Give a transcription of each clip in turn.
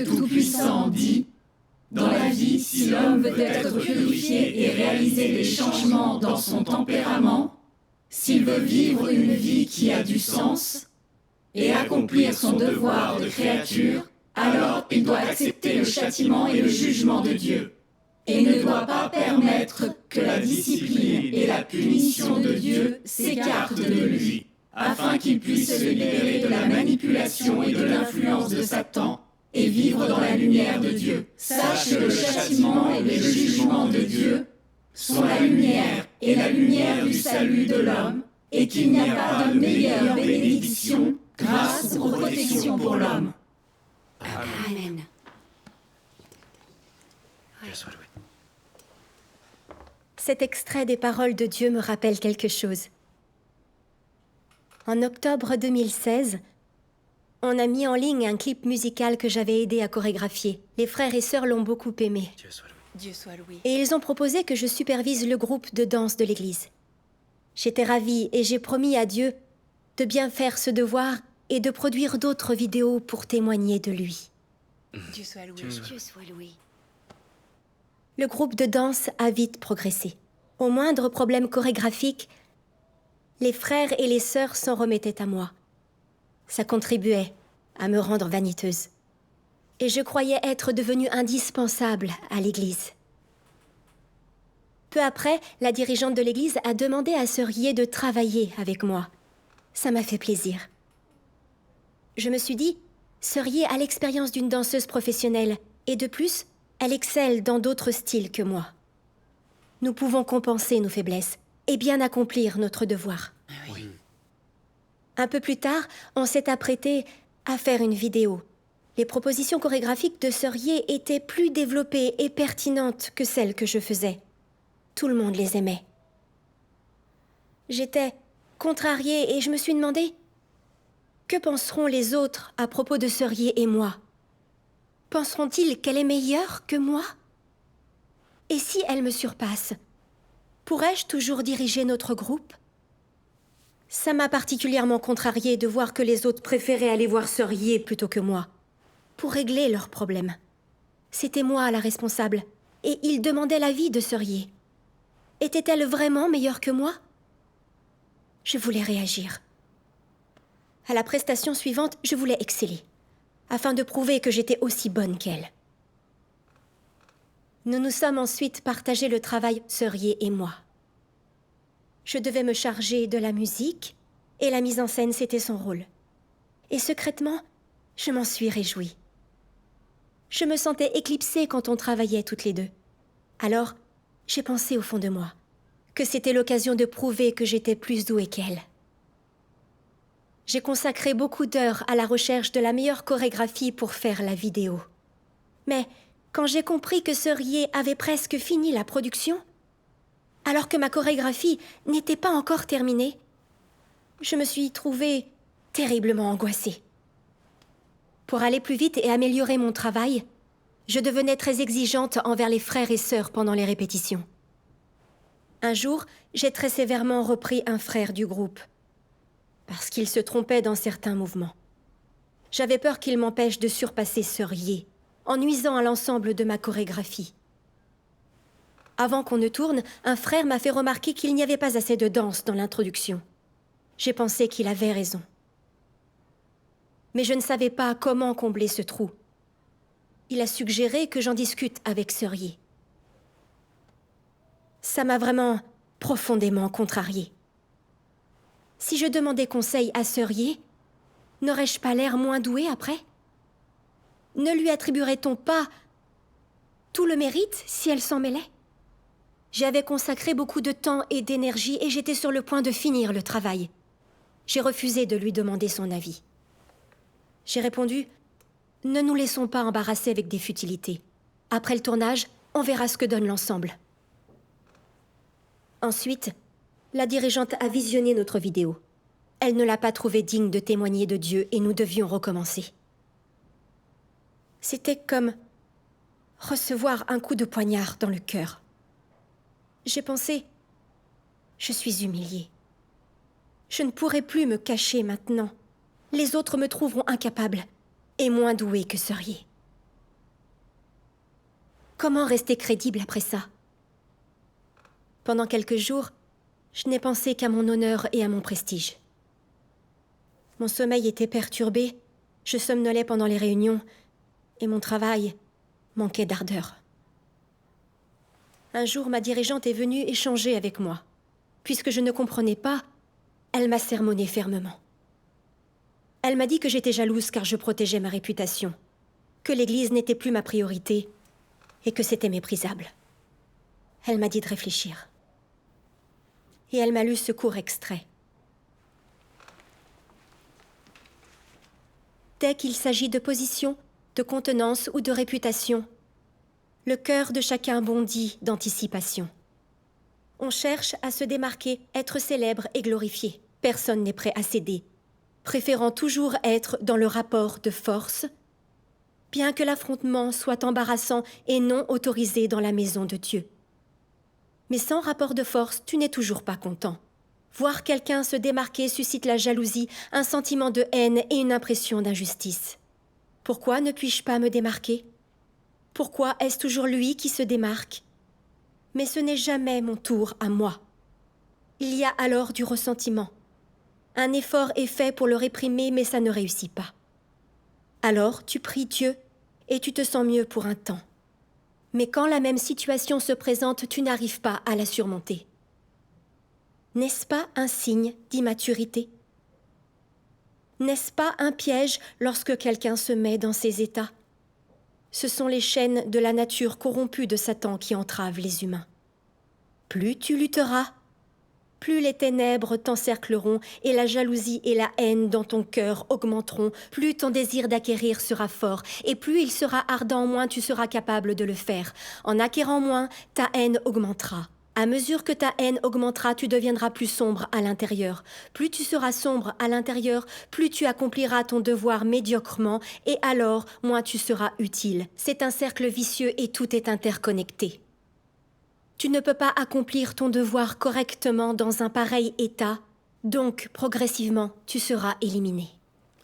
Dieu Tout-Puissant dit, dans la vie, si l'homme veut être purifié et réaliser des changements dans son tempérament, s'il veut vivre une vie qui a du sens et accomplir son devoir de créature, alors il doit accepter le châtiment et le jugement de Dieu, et ne doit pas permettre que la discipline et la punition de Dieu s'écartent de lui, afin qu'il puisse se libérer de la manipulation et de l'influence de Satan, et vivre dans la lumière de Dieu. Sache que le châtiment et le jugement de Dieu sont la lumière et la lumière du salut de l'homme, et qu'il n'y a pas de meilleure bénédiction, grâce ou protection pour l'homme. Amen. Cet extrait des paroles de Dieu me rappelle quelque chose. En octobre 2016, on a mis en ligne un clip musical que j'avais aidé à chorégraphier. Les frères et sœurs l'ont beaucoup aimé. Dieu soit loué. Et ils ont proposé que je supervise le groupe de danse de l'église. J'étais ravie et j'ai promis à Dieu de bien faire ce devoir et de produire d'autres vidéos pour témoigner de lui. Dieu soit loué. Dieu soit loué. Le groupe de danse a vite progressé. Au moindre problème chorégraphique, les frères et les sœurs s'en remettaient à moi. Ça contribuait à me rendre vaniteuse. Et je croyais être devenue indispensable à l'église. Peu après, la dirigeante de l'église a demandé à sœur Yé de travailler avec moi. Ça m'a fait plaisir. Je me suis dit, sœur Yé a l'expérience d'une danseuse professionnelle, et de plus, elle excelle dans d'autres styles que moi. Nous pouvons compenser nos faiblesses et bien accomplir notre devoir. Oui. Un peu plus tard, on s'est apprêté à faire une vidéo. Les propositions chorégraphiques de sœur Yé étaient plus développées et pertinentes que celles que je faisais. Tout le monde les aimait. J'étais contrariée et je me suis demandé « Que penseront les autres à propos de sœur Yé et moi ? Penseront-ils qu'elle est meilleure que moi ? Et si elle me surpasse, pourrais-je toujours diriger notre groupe ? » Ça m'a particulièrement contrariée de voir que les autres préféraient aller voir sœur Yé plutôt que moi, pour régler leurs problèmes. C'était moi la responsable, et ils demandaient l'avis de sœur Yé. Était-elle vraiment meilleure que moi ? Je voulais réagir. À la prestation suivante, je voulais exceller, afin de prouver que j'étais aussi bonne qu'elle. Nous nous sommes ensuite partagé le travail, sœur Yé et moi. Je devais me charger de la musique, et la mise en scène, c'était son rôle. Et secrètement, je m'en suis réjouie. Je me sentais éclipsée quand on travaillait toutes les deux. Alors, j'ai pensé au fond de moi que c'était l'occasion de prouver que j'étais plus douée qu'elle. J'ai consacré beaucoup d'heures à la recherche de la meilleure chorégraphie pour faire la vidéo. Mais quand j'ai compris que sœur Yé avait presque fini la production, alors que ma chorégraphie n'était pas encore terminée, je me suis trouvée terriblement angoissée. Pour aller plus vite et améliorer mon travail, je devenais très exigeante envers les frères et sœurs pendant les répétitions. Un jour, j'ai très sévèrement repris un frère du groupe, parce qu'il se trompait dans certains mouvements. J'avais peur qu'il m'empêche de surpasser sœur Yé, en nuisant à l'ensemble de ma chorégraphie. Avant qu'on ne tourne, un frère m'a fait remarquer qu'il n'y avait pas assez de danse dans l'introduction. J'ai pensé qu'il avait raison. Mais je ne savais pas comment combler ce trou. Il a suggéré que j'en discute avec sœur Yé. Ça m'a vraiment profondément contrariée. Si je demandais conseil à sœur Yé, n'aurais-je pas l'air moins douée après ? Ne lui attribuerait-on pas tout le mérite si elle s'en mêlait ? J'avais consacré beaucoup de temps et d'énergie et j'étais sur le point de finir le travail. J'ai refusé de lui demander son avis. J'ai répondu « Ne nous laissons pas embarrasser avec des futilités. Après le tournage, on verra ce que donne l'ensemble. » Ensuite, la dirigeante a visionné notre vidéo. Elle ne l'a pas trouvée digne de témoigner de Dieu et nous devions recommencer. C'était comme recevoir un coup de poignard dans le cœur. J'ai pensé, je suis humiliée. Je ne pourrai plus me cacher maintenant. Les autres me trouveront incapable et moins douée que sœur Yé. Comment rester crédible après ça? Pendant quelques jours, je n'ai pensé qu'à mon honneur et à mon prestige. Mon sommeil était perturbé, je somnolais pendant les réunions, et mon travail manquait d'ardeur. Un jour, ma dirigeante est venue échanger avec moi. Puisque je ne comprenais pas, elle m'a sermonné fermement. Elle m'a dit que j'étais jalouse car je protégeais ma réputation, que l'Église n'était plus ma priorité et que c'était méprisable. Elle m'a dit de réfléchir. Et elle m'a lu ce court extrait. Dès qu'il s'agit de position, de contenance ou de réputation, le cœur de chacun bondit d'anticipation. On cherche à se démarquer, être célèbre et glorifié. Personne n'est prêt à céder, préférant toujours être dans le rapport de force, bien que l'affrontement soit embarrassant et non autorisé dans la maison de Dieu. Mais sans rapport de force, tu n'es toujours pas content. Voir quelqu'un se démarquer suscite la jalousie, un sentiment de haine et une impression d'injustice. Pourquoi ne puis-je pas me démarquer? Pourquoi est-ce toujours lui qui se démarque? Mais ce n'est jamais mon tour à moi. Il y a alors du ressentiment. Un effort est fait pour le réprimer, mais ça ne réussit pas. Alors tu pries Dieu et tu te sens mieux pour un temps. Mais quand la même situation se présente, tu n'arrives pas à la surmonter. N'est-ce pas un signe d'immaturité? N'est-ce pas un piège lorsque quelqu'un se met dans ces états? Ce sont les chaînes de la nature corrompue de Satan qui entravent les humains. Plus tu lutteras, plus les ténèbres t'encercleront et la jalousie et la haine dans ton cœur augmenteront, plus ton désir d'acquérir sera fort et plus il sera ardent, moins tu seras capable de le faire. En acquérant moins, ta haine augmentera. À mesure que ta haine augmentera, tu deviendras plus sombre à l'intérieur. Plus tu seras sombre à l'intérieur, plus tu accompliras ton devoir médiocrement et alors, moins tu seras utile. C'est un cercle vicieux et tout est interconnecté. Tu ne peux pas accomplir ton devoir correctement dans un pareil état, donc progressivement, tu seras éliminé.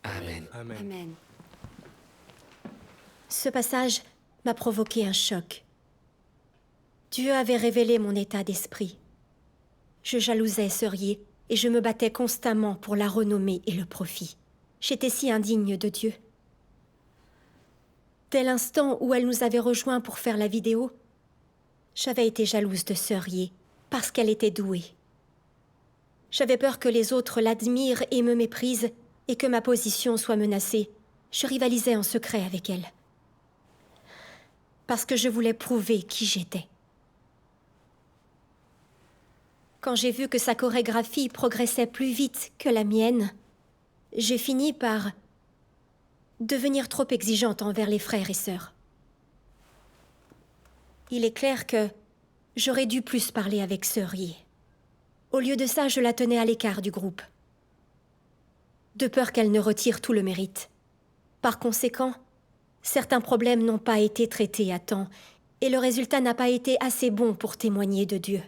Amen. Amen. Ce passage m'a provoqué un choc. Dieu avait révélé mon état d'esprit. Je jalousais Sœurier et je me battais constamment pour la renommée et le profit. J'étais si indigne de Dieu. Dès l'instant où elle nous avait rejoints pour faire la vidéo, j'avais été jalouse de Sœurier parce qu'elle était douée. J'avais peur que les autres l'admirent et me méprisent et que ma position soit menacée. Je rivalisais en secret avec elle. Parce que je voulais prouver qui j'étais. Quand j'ai vu que sa chorégraphie progressait plus vite que la mienne, j'ai fini par devenir trop exigeante envers les frères et sœurs. Il est clair que j'aurais dû plus parler avec Sœurier. Au lieu de ça, je la tenais à l'écart du groupe, de peur qu'elle ne retire tout le mérite. Par conséquent, certains problèmes n'ont pas été traités à temps, et le résultat n'a pas été assez bon pour témoigner de Dieu.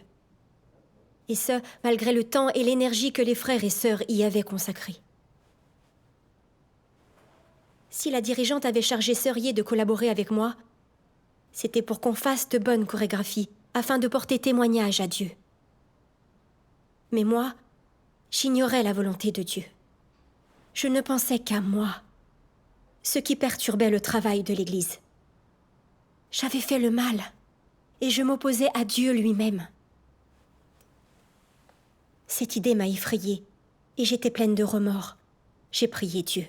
Et ce, malgré le temps et l'énergie que les frères et sœurs y avaient consacrés. Si la dirigeante avait chargé Sœurier de collaborer avec moi, c'était pour qu'on fasse de bonnes chorégraphies, afin de porter témoignage à Dieu. Mais moi, j'ignorais la volonté de Dieu. Je ne pensais qu'à moi, ce qui perturbait le travail de l'Église. J'avais fait le mal, et je m'opposais à Dieu lui-même. Cette idée m'a effrayée, et j'étais pleine de remords. J'ai prié Dieu.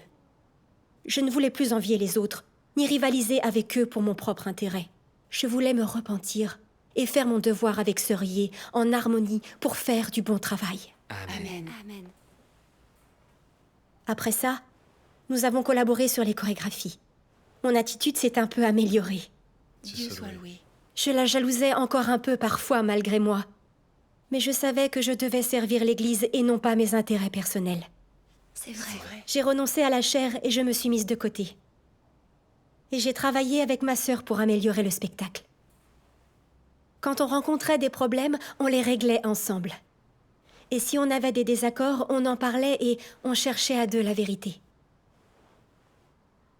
Je ne voulais plus envier les autres, ni rivaliser avec eux pour mon propre intérêt. Je voulais me repentir et faire mon devoir avec Sœurier, en harmonie, pour faire du bon travail. Amen. Amen. Après ça, nous avons collaboré sur les chorégraphies. Mon attitude s'est un peu améliorée. Dieu soit loué. Je la jalousais encore un peu parfois malgré moi. Mais je savais que je devais servir l'Église et non pas mes intérêts personnels. C'est vrai. J'ai renoncé à la chair et je me suis mise de côté. Et j'ai travaillé avec ma sœur pour améliorer le spectacle. Quand on rencontrait des problèmes, on les réglait ensemble. Et si on avait des désaccords, on en parlait et on cherchait à deux la vérité.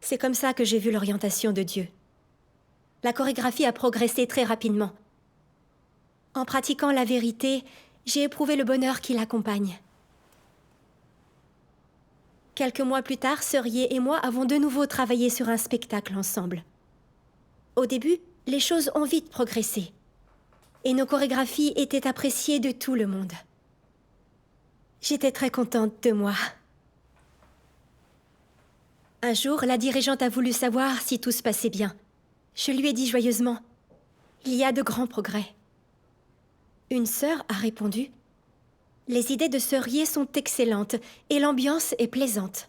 C'est comme ça que j'ai vu l'orientation de Dieu. La chorégraphie a progressé très rapidement. En pratiquant la vérité, j'ai éprouvé le bonheur qui l'accompagne. Quelques mois plus tard, Seurier et moi avons de nouveau travaillé sur un spectacle ensemble. Au début, les choses ont vite progressé. Et nos chorégraphies étaient appréciées de tout le monde. J'étais très contente de moi. Un jour, la dirigeante a voulu savoir si tout se passait bien. Je lui ai dit joyeusement, « Il y a de grands progrès. » Une sœur a répondu, « Les idées de Seurier sont excellentes et l'ambiance est plaisante. »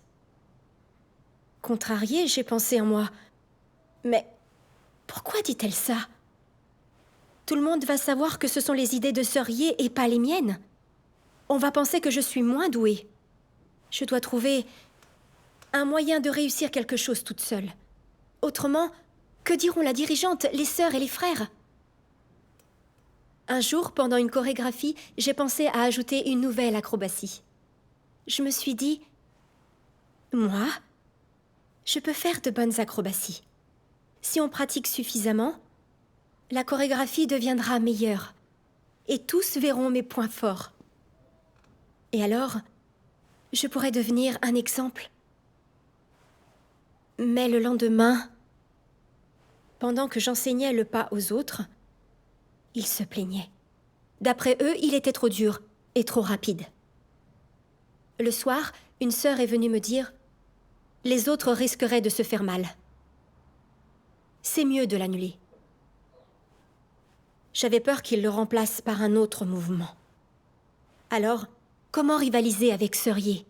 Contrariée, j'ai pensé en moi, « Mais pourquoi dit-elle ça? Tout le monde va savoir que ce sont les idées de Seurier et pas les miennes. On va penser que je suis moins douée. Je dois trouver un moyen de réussir quelque chose toute seule. Autrement, que diront la dirigeante, les sœurs et les frères? » Un jour, pendant une chorégraphie, j'ai pensé à ajouter une nouvelle acrobatie. Je me suis dit, moi, je peux faire de bonnes acrobaties. Si on pratique suffisamment, la chorégraphie deviendra meilleure et tous verront mes points forts. Et alors, je pourrais devenir un exemple. Mais le lendemain, pendant que j'enseignais le pas aux autres, ils se plaignaient. D'après eux, il était trop dur et trop rapide. Le soir, une sœur est venue me dire « Les autres risqueraient de se faire mal. C'est mieux de l'annuler. » J'avais peur qu'ils le remplacent par un autre mouvement. Alors, comment rivaliser avec Seurier?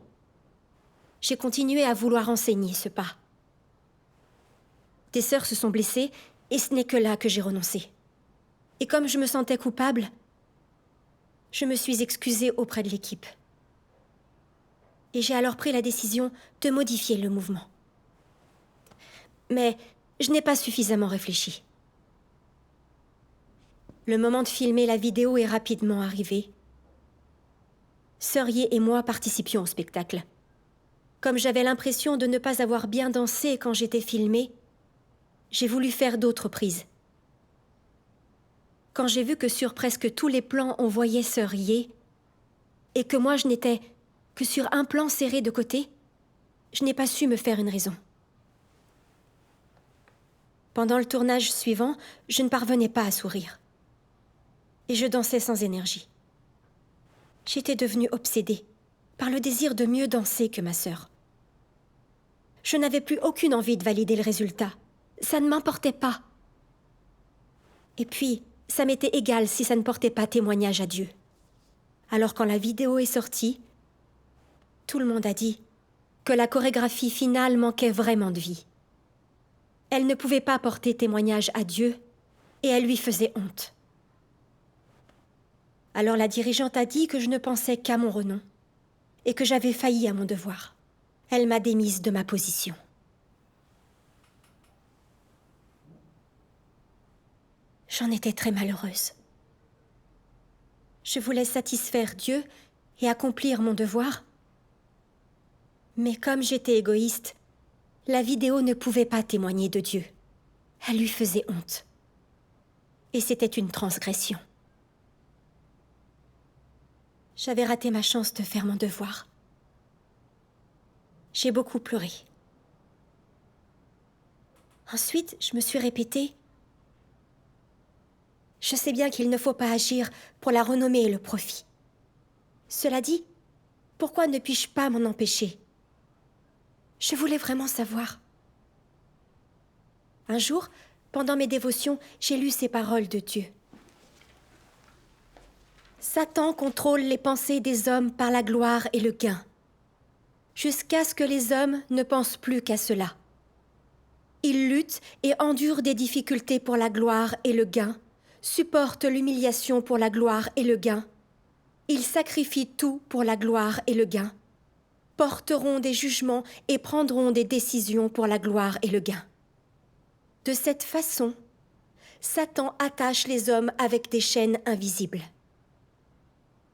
J'ai continué à vouloir enseigner ce pas. Des sœurs se sont blessées et ce n'est que là que j'ai renoncé. Et comme je me sentais coupable, je me suis excusée auprès de l'équipe. Et j'ai alors pris la décision de modifier le mouvement. Mais je n'ai pas suffisamment réfléchi. Le moment de filmer la vidéo est rapidement arrivé. Seurier et moi participions au spectacle. Comme j'avais l'impression de ne pas avoir bien dansé quand j'étais filmée, j'ai voulu faire d'autres prises. Quand j'ai vu que sur presque tous les plans on voyait Seurier, et que moi je n'étais que sur un plan serré de côté, je n'ai pas su me faire une raison. Pendant le tournage suivant, je ne parvenais pas à sourire. Et je dansais sans énergie. J'étais devenue obsédée par le désir de mieux danser que ma sœur. Je n'avais plus aucune envie de valider le résultat. Ça ne m'importait pas. Et puis, ça m'était égal si ça ne portait pas témoignage à Dieu. Alors quand la vidéo est sortie, tout le monde a dit que la chorégraphie finale manquait vraiment de vie. Elle ne pouvait pas porter témoignage à Dieu et elle lui faisait honte. Alors la dirigeante a dit que je ne pensais qu'à mon renom et que j'avais failli à mon devoir. Elle m'a démise de ma position. J'en étais très malheureuse. Je voulais satisfaire Dieu et accomplir mon devoir. Mais comme j'étais égoïste, la vidéo ne pouvait pas témoigner de Dieu. Elle lui faisait honte. Et c'était une transgression. J'avais raté ma chance de faire mon devoir. J'ai beaucoup pleuré. Ensuite, je me suis répétée, je sais bien qu'il ne faut pas agir pour la renommée et le profit. Cela dit, pourquoi ne puis-je pas m'en empêcher? Je voulais vraiment savoir. Un jour, pendant mes dévotions, j'ai lu ces paroles de Dieu. Satan contrôle les pensées des hommes par la gloire et le gain, jusqu'à ce que les hommes ne pensent plus qu'à cela. Il lutte et endure des difficultés pour la gloire et le gain, supporte l'humiliation pour la gloire et le gain. Ils sacrifient tout pour la gloire et le gain, porteront des jugements et prendront des décisions pour la gloire et le gain. De cette façon, Satan attache les hommes avec des chaînes invisibles,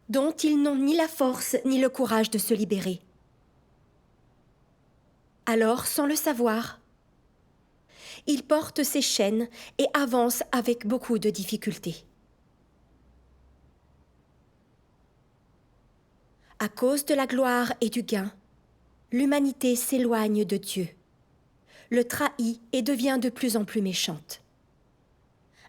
dont ils n'ont ni la force ni le courage de se libérer. Alors, sans le savoir, il porte ses chaînes et avance avec beaucoup de difficultés. À cause de la gloire et du gain, l'humanité s'éloigne de Dieu, le trahit et devient de plus en plus méchante.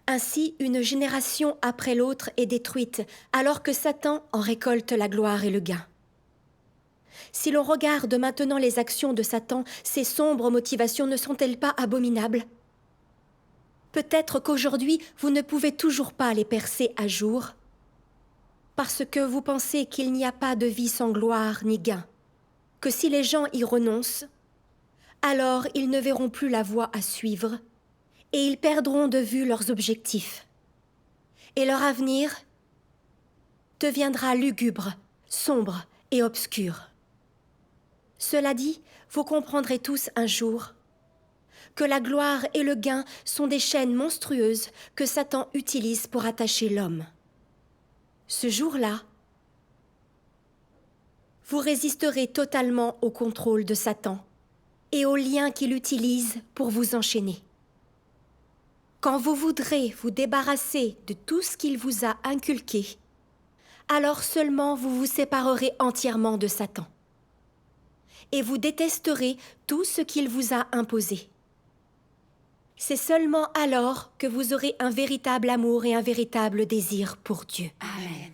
Ainsi, une génération après l'autre est détruite, alors que Satan en récolte la gloire et le gain. Si l'on regarde maintenant les actions de Satan, ses sombres motivations ne sont-elles pas abominables? Peut-être qu'aujourd'hui, vous ne pouvez toujours pas les percer à jour, parce que vous pensez qu'il n'y a pas de vie sans gloire ni gain, que si les gens y renoncent, alors ils ne verront plus la voie à suivre et ils perdront de vue leurs objectifs. Et leur avenir deviendra lugubre, sombre et obscur. Cela dit, vous comprendrez tous un jour que la gloire et le gain sont des chaînes monstrueuses que Satan utilise pour attacher l'homme. Ce jour-là, vous résisterez totalement au contrôle de Satan et aux liens qu'il utilise pour vous enchaîner. Quand vous voudrez vous débarrasser de tout ce qu'il vous a inculqué, alors seulement vous vous séparerez entièrement de Satan. Et vous détesterez tout ce qu'il vous a imposé. C'est seulement alors que vous aurez un véritable amour et un véritable désir pour Dieu. Amen.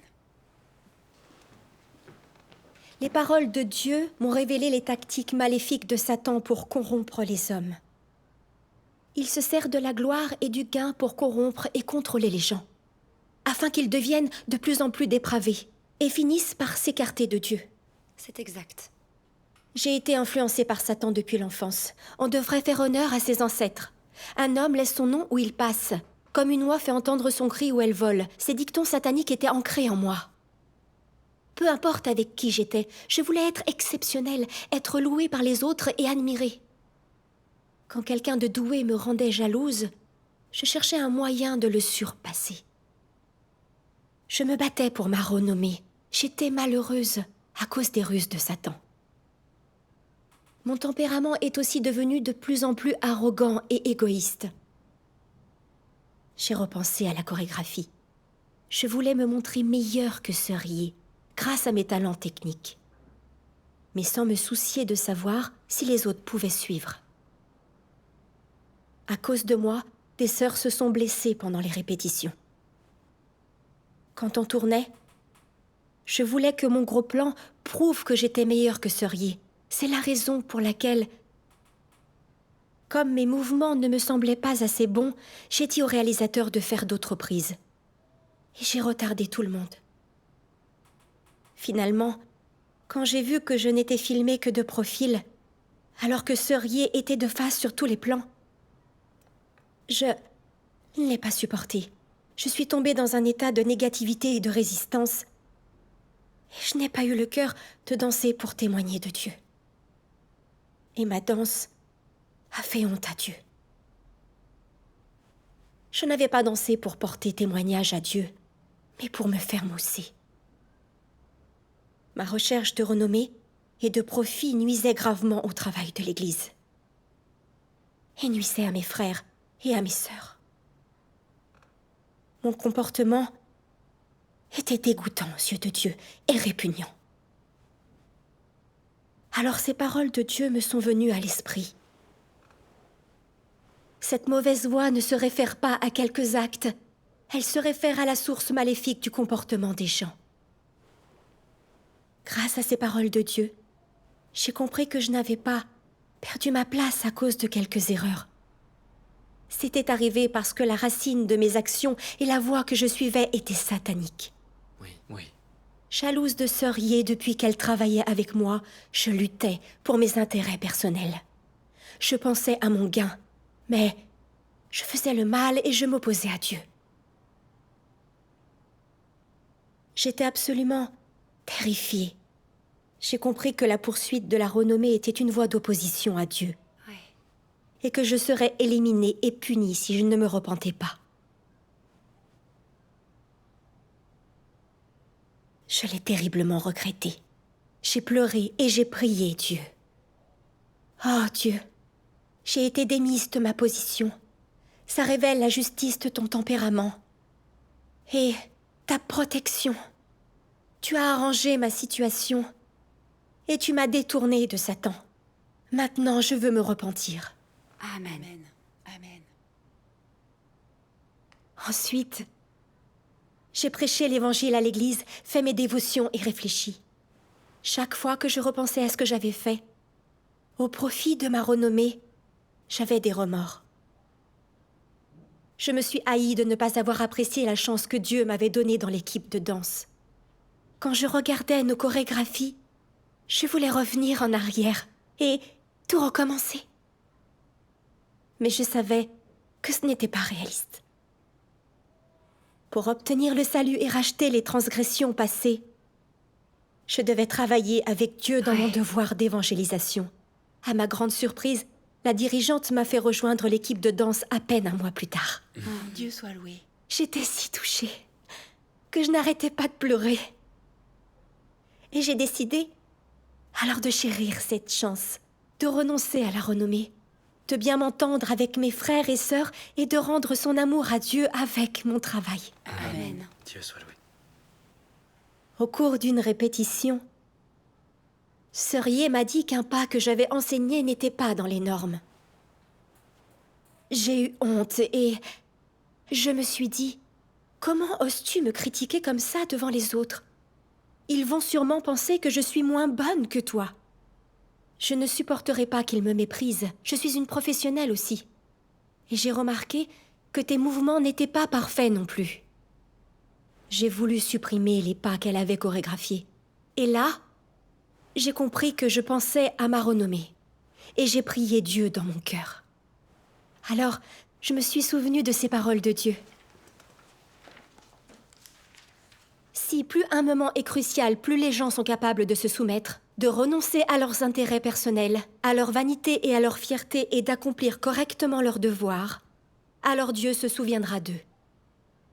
Les paroles de Dieu m'ont révélé les tactiques maléfiques de Satan pour corrompre les hommes. Il se sert de la gloire et du gain pour corrompre et contrôler les gens, afin qu'ils deviennent de plus en plus dépravés et finissent par s'écarter de Dieu. C'est exact. J'ai été influencée par Satan depuis l'enfance. On devrait faire honneur à ses ancêtres. Un homme laisse son nom où il passe, comme une oie fait entendre son cri où elle vole. Ces dictons sataniques étaient ancrés en moi. Peu importe avec qui j'étais, je voulais être exceptionnelle, être louée par les autres et admirée. Quand quelqu'un de doué me rendait jalouse, je cherchais un moyen de le surpasser. Je me battais pour ma renommée. J'étais malheureuse à cause des ruses de Satan. Mon tempérament est aussi devenu de plus en plus arrogant et égoïste. J'ai repensé à la chorégraphie. Je voulais me montrer meilleure que Sœur-Yi, grâce à mes talents techniques, mais sans me soucier de savoir si les autres pouvaient suivre. À cause de moi, des sœurs se sont blessées pendant les répétitions. Quand on tournait, je voulais que mon gros plan prouve que j'étais meilleure que Sœur-Yi. C'est la raison pour laquelle, comme mes mouvements ne me semblaient pas assez bons, j'ai dit au réalisateur de faire d'autres prises. Et j'ai retardé tout le monde. Finalement, quand j'ai vu que je n'étais filmée que de profil, alors que Sœur-Yi était de face sur tous les plans, je ne l'ai pas supporté. Je suis tombée dans un état de négativité et de résistance. Et je n'ai pas eu le cœur de danser pour témoigner de Dieu. Et ma danse a fait honte à Dieu. Je n'avais pas dansé pour porter témoignage à Dieu, mais pour me faire mousser. Ma recherche de renommée et de profit nuisait gravement au travail de l'Église. Et nuisait à mes frères et à mes sœurs. Mon comportement était dégoûtant aux yeux de Dieu et répugnant. Alors ces paroles de Dieu me sont venues à l'esprit. Cette mauvaise voix ne se réfère pas à quelques actes, elle se réfère à la source maléfique du comportement des gens. Grâce à ces paroles de Dieu, j'ai compris que je n'avais pas perdu ma place à cause de quelques erreurs. C'était arrivé parce que la racine de mes actions et la voie que je suivais étaient sataniques. Oui. Jalouse de Sœur-Yi depuis qu'elle travaillait avec moi, je luttais pour mes intérêts personnels. Je pensais à mon gain, mais je faisais le mal et je m'opposais à Dieu. J'étais absolument terrifiée. J'ai compris que la poursuite de la renommée était une voie d'opposition à Dieu. Ouais. Et que je serais éliminée et punie si je ne me repentais pas. Je l'ai terriblement regretté. J'ai pleuré et j'ai prié Dieu. Oh Dieu, J'ai été démise de ma position. Ça révèle la justice de ton tempérament. Et ta protection. Tu as arrangé ma situation. Et tu m'as détournée de Satan. Maintenant, je veux me repentir. Amen. Amen. Ensuite, j'ai prêché l'évangile à l'église, fait mes dévotions et réfléchi. Chaque fois que je repensais à ce que j'avais fait, au profit de ma renommée, j'avais des remords. Je me suis haïe de ne pas avoir apprécié la chance que Dieu m'avait donnée dans l'équipe de danse. Quand je regardais nos chorégraphies, je voulais revenir en arrière et tout recommencer. Mais je savais que ce n'était pas réaliste. Pour obtenir le salut et racheter les transgressions passées, je devais travailler avec Dieu dans mon devoir d'évangélisation. À ma grande surprise, la dirigeante m'a fait rejoindre l'équipe de danse à peine un mois plus tard. Oh, Dieu soit loué. J'étais si touchée que je n'arrêtais pas de pleurer. Et j'ai décidé alors de chérir cette chance, de renoncer à la renommée, de bien m'entendre avec mes frères et sœurs et de rendre son amour à Dieu avec mon travail. Amen. Dieu soit loué. Au cours d'une répétition, Sœurier m'a dit qu'un pas que j'avais enseigné n'était pas dans les normes. J'ai eu honte et je me suis dit, comment oses-tu me critiquer comme ça devant les autres? Ils vont sûrement penser que je suis moins bonne que toi. Je ne supporterai pas qu'ils me méprisent. Je suis une professionnelle aussi. Et j'ai remarqué que tes mouvements n'étaient pas parfaits non plus. J'ai voulu supprimer les pas qu'elle avait chorégraphiés. Et là, j'ai compris que je pensais à ma renommée. Et j'ai prié Dieu dans mon cœur. Alors, je me suis souvenue de ces paroles de Dieu. Si plus un moment est crucial, plus les gens sont capables de se soumettre, de renoncer à leurs intérêts personnels, à leur vanité et à leur fierté et d'accomplir correctement leurs devoirs, alors Dieu se souviendra d'eux.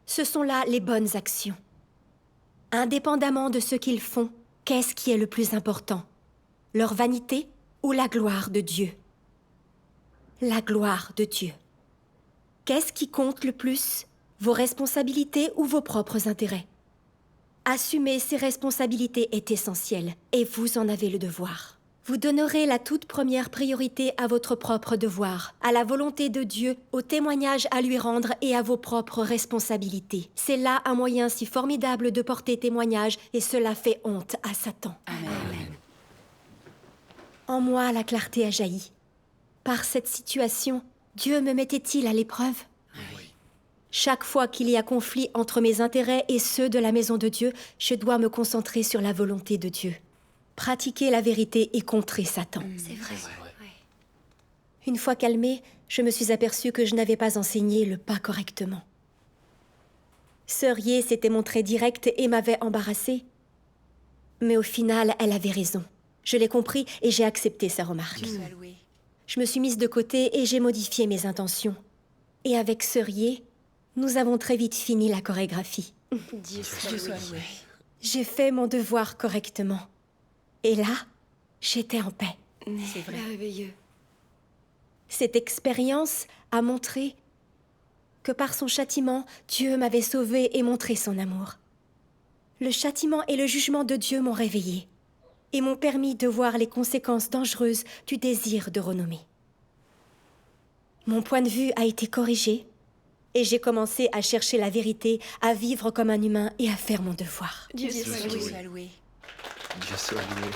Ce sont là les bonnes actions. Indépendamment de ce qu'ils font, qu'est-ce qui est le plus important? Leur vanité ou la gloire de Dieu? La gloire de Dieu. Qu'est-ce qui compte le plus? Vos responsabilités ou vos propres intérêts? Assumer ces responsabilités est essentiel, et vous en avez le devoir. Vous donnerez la toute première priorité à votre propre devoir, à la volonté de Dieu, au témoignage à lui rendre et à vos propres responsabilités. C'est là un moyen si formidable de porter témoignage, et cela fait honte à Satan. Amen. En moi, la clarté a jailli. Par cette situation, Dieu me mettait-il à l'épreuve? Chaque fois qu'il y a conflit entre mes intérêts et ceux de la maison de Dieu, je dois me concentrer sur la volonté de Dieu. Pratiquer la vérité et contrer Satan. C'est vrai. Ouais. Une fois calmée, je me suis aperçue que je n'avais pas enseigné le pas correctement. Sœur Yé s'était montrée directe et m'avait embarrassée. Mais au final, elle avait raison. Je l'ai compris et j'ai accepté sa remarque. Dieu soit loué. Je me suis mise de côté et j'ai modifié mes intentions. Et avec Sœur Yé, nous avons très vite fini la chorégraphie. Dieu soit loué. J'ai fait mon devoir correctement. Et là, j'étais en paix. C'est vrai. Merveilleux. Cette expérience a montré que par son châtiment, Dieu m'avait sauvée et montré son amour. Le châtiment et le jugement de Dieu m'ont réveillée et m'ont permis de voir les conséquences dangereuses du désir de renommée. Mon point de vue a été corrigé et j'ai commencé à chercher la vérité, à vivre comme un humain et à faire mon devoir. Dieu soit loué. Dieu soit loué.